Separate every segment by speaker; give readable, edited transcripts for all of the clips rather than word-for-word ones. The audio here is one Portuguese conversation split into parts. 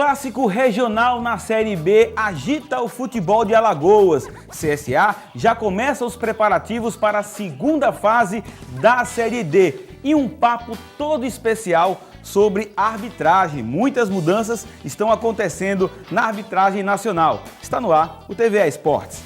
Speaker 1: Clássico regional na Série B agita o futebol de Alagoas. CSA já começa os preparativos para a segunda fase da Série D. E um papo todo especial sobre arbitragem. Muitas mudanças estão acontecendo na arbitragem nacional. Está no ar o TVA Esportes.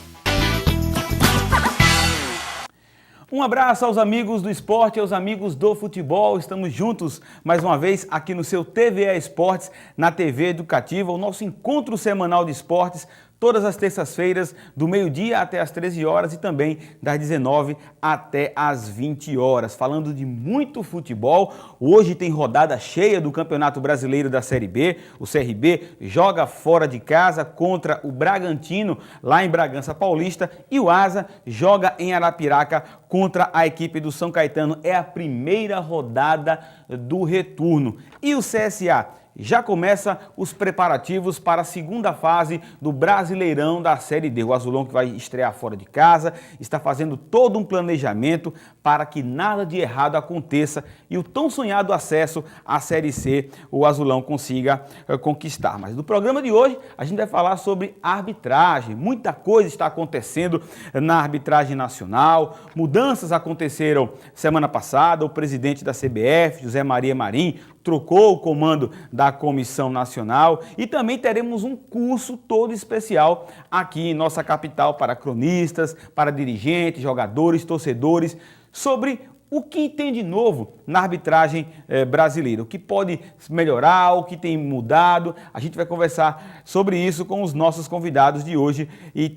Speaker 1: Um abraço aos amigos do esporte, aos amigos do futebol. Estamos juntos mais uma vez aqui no seu TVA Esportes, na TV Educativa, o nosso encontro semanal de esportes, todas as terças-feiras, do meio-dia até as 13 horas e também das 19 até as 20 horas. Falando de muito futebol, hoje tem rodada cheia do Campeonato Brasileiro da Série B. O CRB joga fora de casa contra o Bragantino, lá em Bragança Paulista, e o Asa joga em Arapiraca contra a equipe do São Caetano. É a primeira rodada do retorno. E o CSA já começa os preparativos para a segunda fase do Brasileirão da Série D. O Azulão, que vai estrear fora de casa, está fazendo todo um planejamento para que nada de errado aconteça e o tão sonhado acesso à Série C o Azulão consiga conquistar. Mas no programa de hoje a gente vai falar sobre arbitragem. Muita coisa está acontecendo na arbitragem nacional, mudanças aconteceram semana passada. O presidente da CBF, José Maria Marim, trocou o comando da Comissão Nacional e também teremos um curso todo especial aqui em nossa capital para cronistas, para dirigentes, jogadores, torcedores, sobre o que tem de novo na arbitragem brasileira, o que pode melhorar, o que tem mudado. A gente vai conversar sobre isso com os nossos convidados de hoje e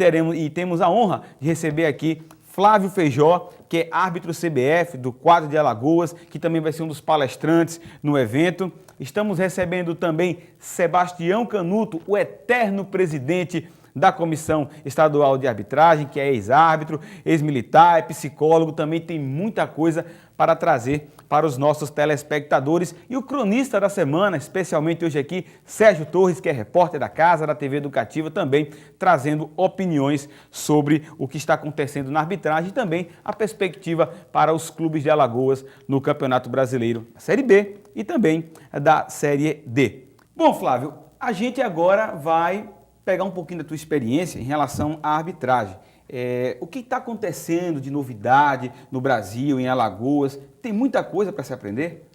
Speaker 1: temos a honra de receber aqui Flávio Feijó, que é árbitro CBF do quadro de Alagoas, que também vai ser um dos palestrantes no evento. Estamos recebendo também Sebastião Canuto, o eterno presidente da Comissão Estadual de Arbitragem, que é ex-árbitro, ex-militar, é psicólogo, também tem muita coisa para trazer para os nossos telespectadores. E o cronista da semana, especialmente hoje aqui, Sérgio Torres, que é repórter da casa, da TV Educativa, também trazendo opiniões sobre o que está acontecendo na arbitragem e também a perspectiva para os clubes de Alagoas no Campeonato Brasileiro da Série B e também da Série D. Bom, Flávio, a gente agora vai pegar um pouquinho da tua experiência em relação à arbitragem. O que está acontecendo de novidade no Brasil, em Alagoas? Tem muita coisa para se aprender?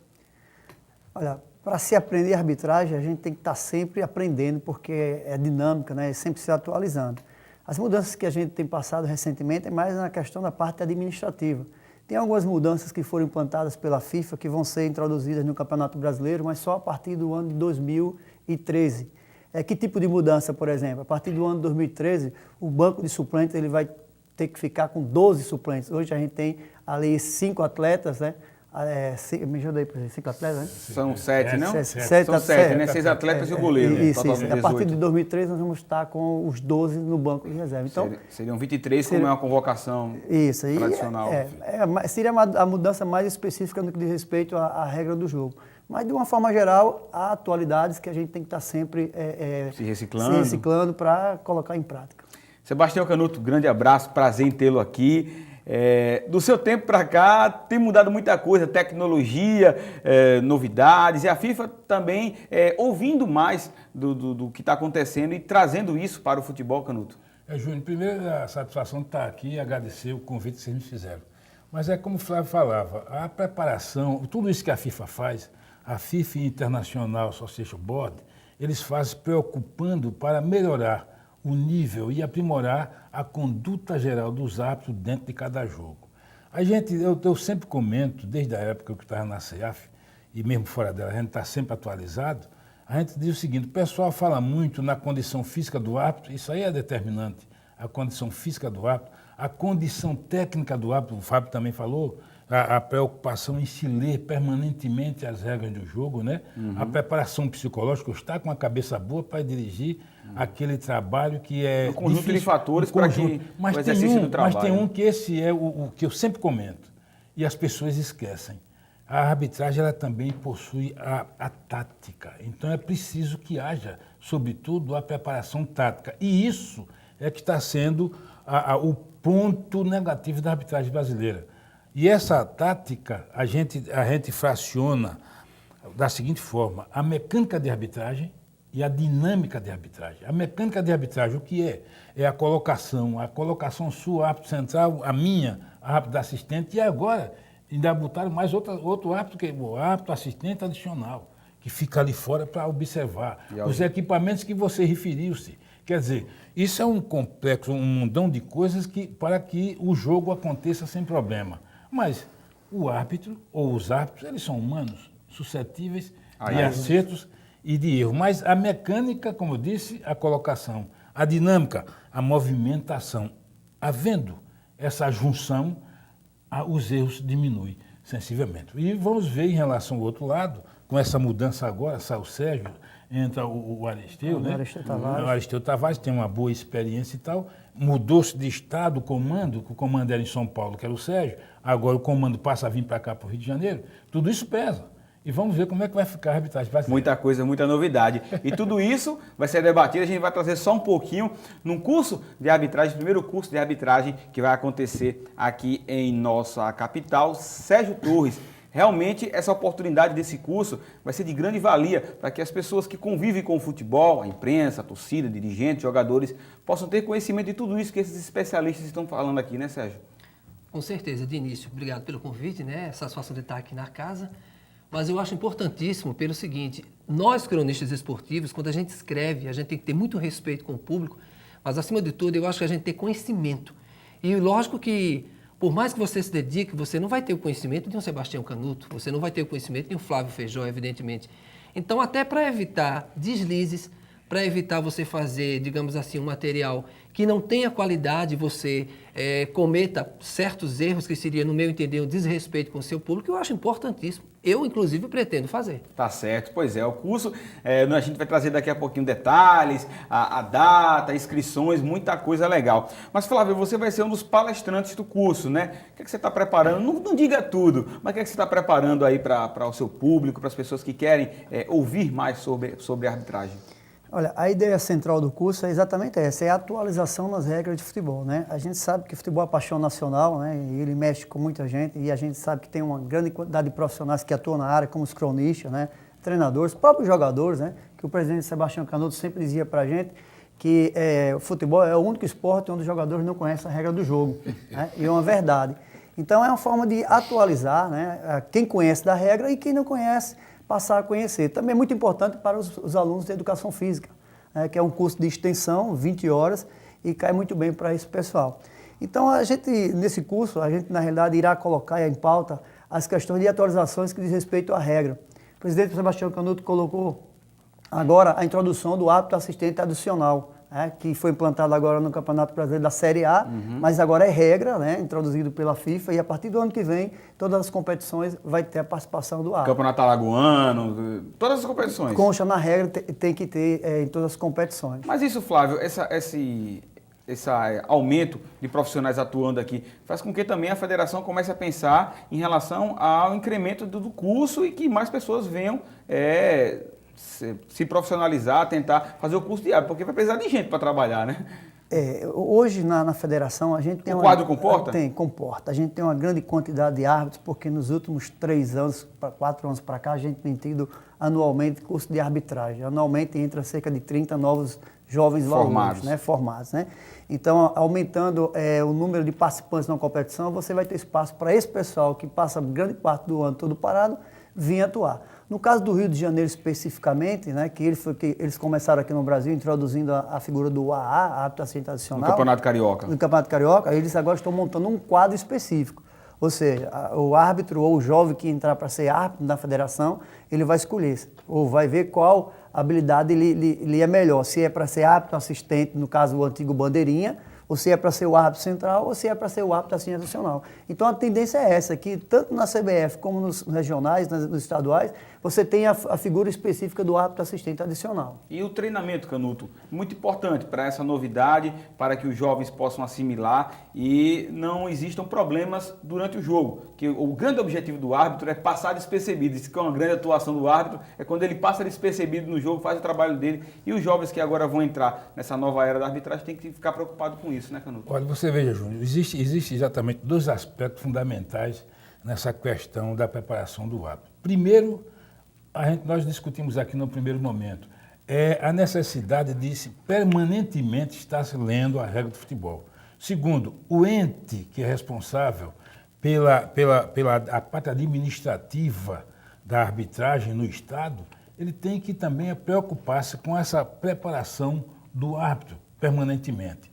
Speaker 2: Olha, para se aprender arbitragem, a gente tem que estar sempre aprendendo, porque é dinâmica, né? Sempre se atualizando. As mudanças que a gente tem passado recentemente é mais na questão da parte administrativa. Tem algumas mudanças que foram implantadas pela FIFA que vão ser introduzidas no Campeonato Brasileiro, mas só a partir do ano de 2013. Que tipo de mudança, por exemplo? A partir do ano de 2013, o banco de suplentes ele vai ter que ficar com 12 suplentes. Hoje a gente tem ali 5 atletas, né? Me ajuda aí, 5 atletas, né?
Speaker 1: São 7, não?
Speaker 2: São
Speaker 1: 7, né? 6 atletas e o goleiro.
Speaker 2: Isso. A partir de 2013 nós vamos estar com os 12 no banco de reserva. Então,
Speaker 1: seriam 23, como é uma convocação tradicional.
Speaker 2: Seria a mudança mais específica no que diz respeito à regra do jogo. Mas, de uma forma geral, há atualidades que a gente tem que estar sempre se reciclando para colocar em prática.
Speaker 1: Sebastião Canuto, grande abraço, prazer em tê-lo aqui. Do seu tempo para cá, tem mudado muita coisa, tecnologia, novidades, e a FIFA também ouvindo mais do que está acontecendo e trazendo isso para o futebol, Canuto.
Speaker 3: Júnior, primeiro a satisfação de estar aqui e agradecer o convite que vocês me fizeram. Mas é como o Flávio falava, a preparação, tudo isso que a FIFA faz, a FIFA International Association Board, eles fazem preocupando para melhorar o nível e aprimorar a conduta geral dos árbitros dentro de cada jogo. Eu sempre comento, desde a época que eu estava na CEAF, e mesmo fora dela, a gente está sempre atualizado, a gente diz o seguinte: o pessoal fala muito na condição física do árbitro, isso aí é determinante, a condição física do árbitro, a condição técnica do árbitro, o Fábio também falou, a preocupação em se ler permanentemente as regras do jogo, né? A preparação psicológica, estar com a cabeça boa para dirigir aquele trabalho que é
Speaker 1: um conjunto
Speaker 3: difícil,
Speaker 1: de fatores para que o exercício do trabalho.
Speaker 3: Mas tem um que esse é o que eu sempre comento, e as pessoas esquecem. A arbitragem ela também possui a tática, então é preciso que haja, sobretudo, a preparação tática. E isso é que está sendo o ponto negativo da arbitragem brasileira. E essa tática a gente fraciona da seguinte forma: a mecânica de arbitragem e a dinâmica de arbitragem. A mecânica de arbitragem, o que é? É a colocação sua, árbitro central, a minha, árbitro da assistente, e agora ainda botaram mais outro árbitro, que é o árbitro assistente adicional, que fica ali fora para observar. Os equipamentos que você referiu-se. Quer dizer, isso é um complexo, um mundão de coisas para que o jogo aconteça sem problema. Mas o árbitro, ou os árbitros, eles são humanos, suscetíveis de acertos e de erros. Mas a mecânica, como eu disse, a colocação, a dinâmica, a movimentação, havendo essa junção, os erros diminuem sensivelmente. E vamos ver em relação ao outro lado, com essa mudança agora, sai o Sérgio, entra o Aristeu, né? O Aristeu Tavares tem uma boa experiência e tal. Mudou-se de estado o comando era em São Paulo, que era o Sérgio, agora o comando passa a vir para cá, para o Rio de Janeiro. Tudo isso pesa. E vamos ver como é que vai ficar a arbitragem brasileira.
Speaker 1: Muita coisa, muita novidade. E tudo isso vai ser debatido, a gente vai trazer só um pouquinho num curso de arbitragem, primeiro curso de arbitragem que vai acontecer aqui em nossa capital, Sérgio Torres. Realmente, essa oportunidade desse curso vai ser de grande valia para que as pessoas que convivem com o futebol, a imprensa, a torcida, dirigentes, jogadores, possam ter conhecimento de tudo isso que esses especialistas estão falando aqui, né, Sérgio?
Speaker 4: Com certeza, de início, obrigado pelo convite, né? Satisfação de estar aqui na casa. Mas eu acho importantíssimo pelo seguinte, nós cronistas esportivos, quando a gente escreve, a gente tem que ter muito respeito com o público, mas acima de tudo eu acho que a gente tem conhecimento. E lógico que, por mais que você se dedique, você não vai ter o conhecimento de um Sebastião Canuto, você não vai ter o conhecimento de um Flávio Feijó, evidentemente. Então, até para evitar deslizes, para evitar você fazer, digamos assim, um material que não tenha qualidade, você cometa certos erros que seria, no meu entender, um desrespeito com o seu público, eu acho importantíssimo. Eu, inclusive, pretendo fazer.
Speaker 1: Tá certo, pois é. O curso, a gente vai trazer daqui a pouquinho detalhes, a data, inscrições, muita coisa legal. Mas, Flávio, você vai ser um dos palestrantes do curso, né? O que é que você está preparando? Não diga tudo, mas o que é que você está preparando aí para o seu público, para as pessoas que querem ouvir mais sobre a arbitragem?
Speaker 2: Olha, a ideia central do curso é exatamente essa, é a atualização nas regras de futebol, né? A gente sabe que o futebol é paixão nacional, né? E ele mexe com muita gente e a gente sabe que tem uma grande quantidade de profissionais que atuam na área, como os cronistas, né? Treinadores, próprios jogadores, né? Que o presidente Sebastião Canuto sempre dizia pra gente que o futebol é o único esporte onde os jogadores não conhecem a regra do jogo, né? E é uma verdade. Então é uma forma de atualizar, né? Quem conhece da regra e quem não conhece, passar a conhecer. Também é muito importante para os alunos de educação física, né, que é um curso de extensão, 20 horas, e cai muito bem para esse pessoal. Então, nesse curso, a gente, na realidade, irá colocar em pauta as questões de atualizações que diz respeito à regra. O presidente Sebastião Canuto colocou agora a introdução do árbitro assistente adicional, que foi implantado agora no Campeonato Brasileiro da Série A, mas agora é regra, né, introduzido pela FIFA, e a partir do ano que vem, todas as competições vai ter a participação do árbitro.
Speaker 1: Campeonato Alagoano, todas as competições.
Speaker 2: Concha na regra, tem que ter em todas as competições.
Speaker 1: Mas isso, Flávio, esse aumento de profissionais atuando aqui faz com que também a federação comece a pensar em relação ao incremento do curso e que mais pessoas venham se profissionalizar, tentar fazer o curso de árbitro, porque vai precisar de gente para trabalhar, né?
Speaker 2: Hoje na federação a gente tem
Speaker 1: o quadro comporta?
Speaker 2: Comporta. A gente tem uma grande quantidade de árbitros, porque nos últimos 3 anos, 4 anos para cá, a gente tem tido anualmente curso de arbitragem. Anualmente entra cerca de 30 novos jovens formados, né? Então, aumentando o número de participantes na competição, você vai ter espaço para esse pessoal que passa grande parte do ano todo parado, vir atuar. No caso do Rio de Janeiro especificamente, né, que eles começaram aqui no Brasil introduzindo a figura do AA, árbitro assistente adicional.
Speaker 1: No Campeonato Carioca.
Speaker 2: No Campeonato Carioca, eles agora estão montando um quadro específico. Ou seja, o árbitro ou o jovem que entrar para ser árbitro da federação, ele vai escolher, ou vai ver qual habilidade lhe é melhor. Se é para ser árbitro assistente, no caso o antigo bandeirinha, ou se é para ser o árbitro central, ou se é para ser o árbitro assistente adicional. Então a tendência é essa, que tanto na CBF como nos regionais, nos estaduais, você tem a figura específica do árbitro assistente adicional.
Speaker 1: E o treinamento, Canuto, muito importante para essa novidade, para que os jovens possam assimilar e não existam problemas durante o jogo. Que o grande objetivo do árbitro é passar despercebido. Isso que é uma grande atuação do árbitro, é quando ele passa despercebido no jogo, faz o trabalho dele. E os jovens que agora vão entrar nessa nova era da arbitragem têm que ficar preocupados com isso, né, Canuto?
Speaker 3: Olha, você veja, Júnior, existe exatamente 2 aspectos fundamentais nessa questão da preparação do árbitro. Primeiro, nós discutimos aqui no primeiro momento, é a necessidade de permanentemente estar se lendo a regra do futebol. Segundo, o ente que é responsável pela a parte administrativa da arbitragem no Estado, ele tem que também preocupar-se com essa preparação do árbitro permanentemente.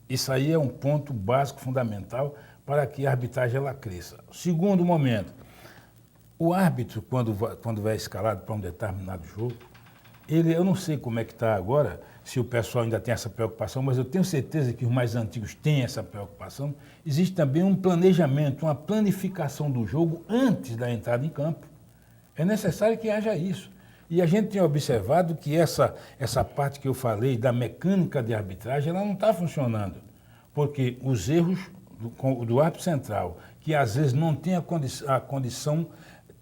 Speaker 3: Isso aí é um ponto básico, fundamental, para que a arbitragem ela cresça. Segundo momento, o árbitro, quando vai escalado para um determinado jogo, eu não sei como é que está agora, se o pessoal ainda tem essa preocupação, mas eu tenho certeza que os mais antigos têm essa preocupação. Existe também um planejamento, uma planificação do jogo antes da entrada em campo. É necessário que haja isso. E a gente tem observado que essa parte que eu falei da mecânica de arbitragem, ela não está funcionando. Porque os erros do árbitro central, que às vezes não tem a condição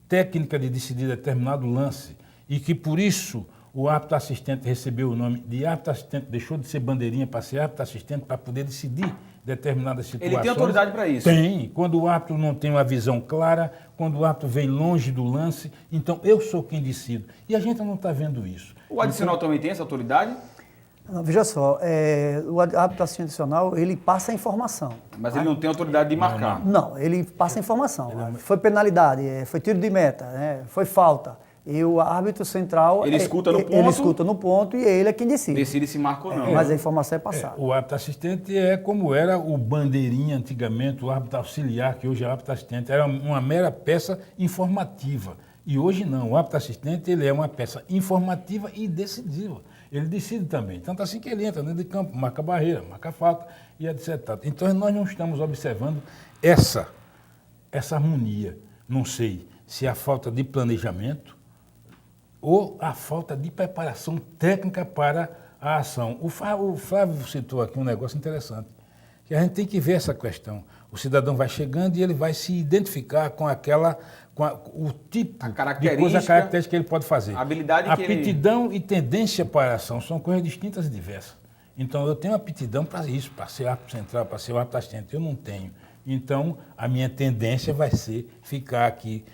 Speaker 3: técnica de decidir determinado lance, e que por isso o árbitro assistente recebeu o nome de árbitro assistente, deixou de ser bandeirinha para ser árbitro assistente para poder decidir determinadas situações.
Speaker 1: Ele tem autoridade para isso?
Speaker 3: Tem. Quando o árbitro não tem uma visão clara, quando o árbitro vem longe do lance, então eu sou quem decido. E a gente não está vendo isso.
Speaker 1: O adicional também tem essa autoridade?
Speaker 2: Não, veja só, o árbitro assistente adicional, ele passa a informação.
Speaker 1: Mas ele não tem autoridade de marcar.
Speaker 2: Não, ele passa a informação. Foi penalidade, foi tiro de meta, né, foi falta. E o árbitro central...
Speaker 1: Ele escuta no ponto?
Speaker 2: Ele escuta no ponto e ele é quem decide.
Speaker 1: Decide se marca ou não.
Speaker 2: Mas a informação é passada.
Speaker 3: O árbitro assistente é como era o bandeirinha antigamente, o árbitro auxiliar, que hoje é o árbitro assistente. Era uma mera peça informativa. E hoje não. O árbitro assistente ele é uma peça informativa e decisiva. Ele decide também. Tanto assim que ele entra dentro de campo, marca barreira, marca falta e etc. Então nós não estamos observando essa harmonia. Não sei se é a falta de planejamento ou a falta de preparação técnica para a ação. O Flávio citou aqui um negócio interessante, que a gente tem que ver essa questão. O cidadão vai chegando e ele vai se identificar com o tipo de coisa característica que ele pode fazer.
Speaker 1: A habilidade que
Speaker 3: aptidão e tendência para a ação são coisas distintas e diversas. Então, eu tenho aptidão para isso, para ser árbitro central, para ser árbitro assistente. Eu não tenho. Então, a minha tendência vai ser ficar aqui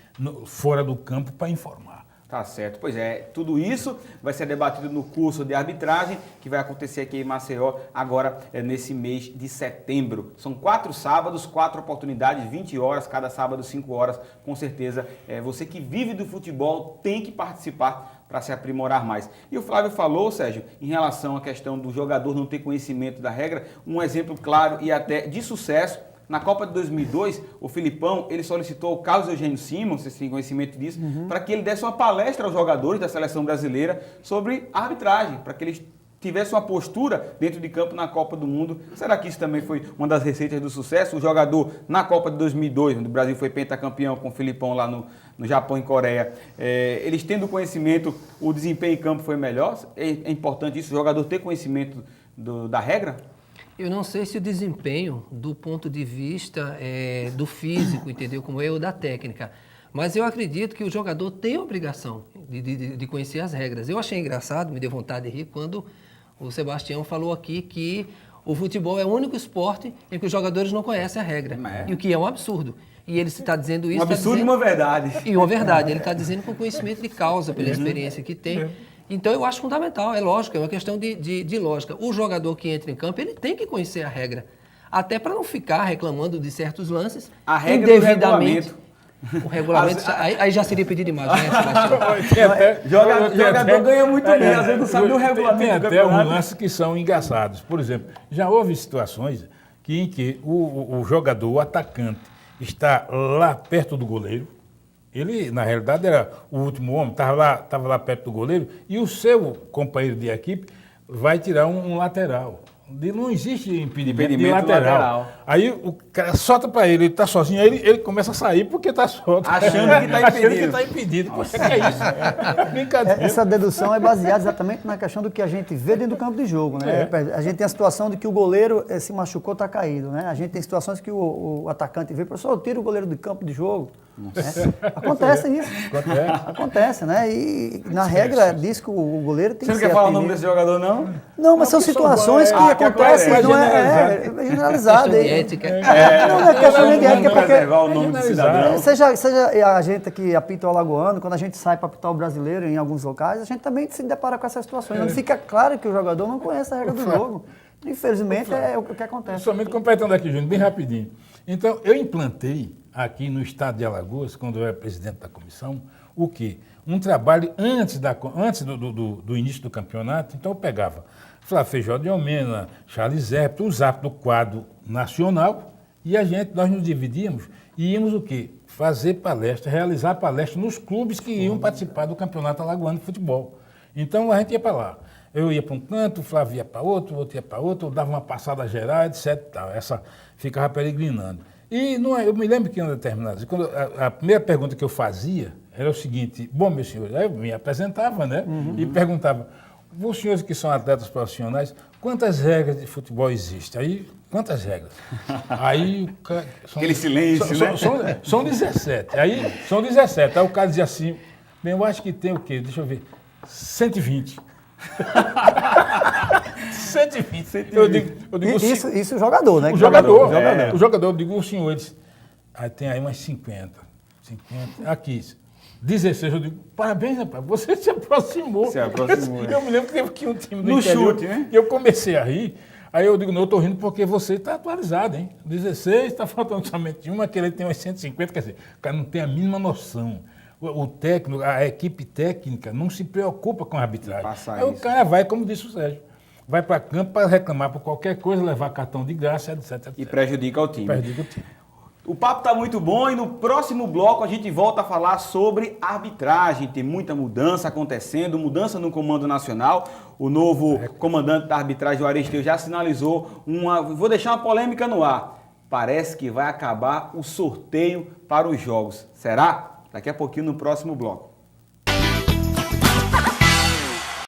Speaker 3: fora do campo para informar.
Speaker 1: Tá certo. Pois é, tudo isso vai ser debatido no curso de arbitragem que vai acontecer aqui em Maceió agora nesse mês de setembro. São 4 sábados, 4 oportunidades, 20 horas, cada sábado 5 horas. Com certeza, você que vive do futebol tem que participar para se aprimorar mais. E o Flávio falou, Sérgio, em relação à questão do jogador não ter conhecimento da regra, um exemplo claro e até de sucesso. Na Copa de 2002, o Filipão, ele solicitou ao Carlos Eugênio Simon, vocês têm conhecimento disso, para que ele desse uma palestra aos jogadores da seleção brasileira sobre arbitragem, para que eles tivessem uma postura dentro de campo na Copa do Mundo. Será que isso também foi uma das receitas do sucesso? O jogador na Copa de 2002, onde o Brasil foi pentacampeão com o Filipão lá no Japão e Coreia, eles tendo conhecimento, o desempenho em campo foi melhor? É importante isso, o jogador ter conhecimento da regra?
Speaker 4: Eu não sei se o desempenho do ponto de vista do físico, entendeu? Como é o da técnica. Mas eu acredito que o jogador tem a obrigação de conhecer as regras. Eu achei engraçado, me deu vontade de rir, quando o Sebastião falou aqui que o futebol é o único esporte em que os jogadores não conhecem a regra. E o que é um absurdo. E ele está dizendo isso...
Speaker 1: Um absurdo e uma verdade.
Speaker 4: E uma verdade. Ele está dizendo com conhecimento de causa, pela experiência que tem. Então, eu acho fundamental, é lógico, é uma questão de lógica. O jogador que entra em campo, ele tem que conhecer a regra, até para não ficar reclamando de certos lances.
Speaker 1: A regra
Speaker 4: indevidamente. O regulamento, aí já seria pedir demais, né, Sebastião?
Speaker 1: Jogador ganha muito bem, às vezes não sabe do regulamento.
Speaker 3: Tem até uns lances que são engraçados. Por exemplo, já houve situações em que o jogador, o atacante, está lá perto do goleiro. Ele, na realidade, era o último homem, estava lá perto do goleiro, e o seu companheiro de equipe vai tirar um lateral. Não existe impedimento de lateral. Aí o cara solta para ele está sozinho, aí ele começa a sair porque está solto.
Speaker 1: Achando que está impedido.
Speaker 3: Achando que está impedido. O que é isso? Brincadeira.
Speaker 2: Essa dedução é baseada exatamente na questão do que a gente vê dentro do campo de jogo, né? A gente tem a situação de que o goleiro se machucou, está caído, né? A gente tem situações que o atacante vê, professor, tira o goleiro do campo de jogo. Acontece isso. Acontece, né? E na regra diz que o goleiro tem que ser
Speaker 1: Você não quer falar o nome desse jogador, não?
Speaker 2: Não, mas são situações que acontecem, não é generalizado.
Speaker 4: É ética.
Speaker 2: Não é questão nem de ética,
Speaker 1: Vamos
Speaker 2: porque
Speaker 1: preservar o nome do cidadão.
Speaker 2: seja a gente que apita o alagoano, quando a gente sai para apitar o brasileiro em alguns locais, a gente também se depara com essas situações. Onde fica claro que o jogador não conhece a regra do jogo. Infelizmente, é o que acontece.
Speaker 3: Somente completando aqui, Júnior, bem rapidinho. Então, eu implantei aqui no estado de Alagoas, quando eu era presidente da comissão, o quê? Um trabalho antes do início do campeonato. Então, eu pegava Flávio Feijó de Almena, Charles Herpes, os árbitros do quadro nacional, e nós nos dividíamos e íamos o quê? Fazer palestra, realizar palestra nos clubes que iam participar do campeonato alagoano de futebol. Então, a gente ia para lá. Eu ia para um canto, o Flávio ia para outro, o outro ia para outro, eu dava uma passada geral, etc. Essa ficava peregrinando. E eu me lembro que em determinadas, quando a primeira pergunta que eu fazia era o seguinte: bom, meus senhores, eu me apresentava, né? E perguntava: os senhores que são atletas profissionais, quantas regras de futebol existem? Aí, quantas regras? Aí,
Speaker 1: Aquele silêncio, né?
Speaker 3: São 17. Aí, são 17. Aí o cara dizia assim: bem, eu acho que tem o quê? Deixa eu ver. 120. 120. Eu digo
Speaker 2: Isso o jogador, né?
Speaker 3: o jogador. Eu digo, os senhores, aí tem aí umas 50. Aqui, 16. Eu digo, parabéns, rapaz, você se aproximou. Eu me lembro que teve aqui um time do
Speaker 1: No
Speaker 3: interior,
Speaker 1: chute, né?
Speaker 3: e eu comecei a rir. Aí eu digo, não, eu tô rindo porque você está atualizado, hein? 16, está faltando somente uma, que ele tem umas 150, quer dizer, o cara não tem a mínima noção. O técnico, a equipe técnica não se preocupa com a arbitragem. Aí o cara vai, como disse o Sérgio, vai para campo para reclamar por qualquer coisa, levar cartão de graça, etc.
Speaker 1: E prejudica o time.
Speaker 3: Prejudica o time.
Speaker 1: O papo está muito bom e no próximo bloco a gente volta a falar sobre arbitragem. Tem muita mudança acontecendo, mudança no Comando Nacional. O novo comandante da arbitragem, o Aristeu, já sinalizou vou deixar uma polêmica no ar. Parece que vai acabar o sorteio para os jogos. Será? Daqui a pouquinho no próximo bloco.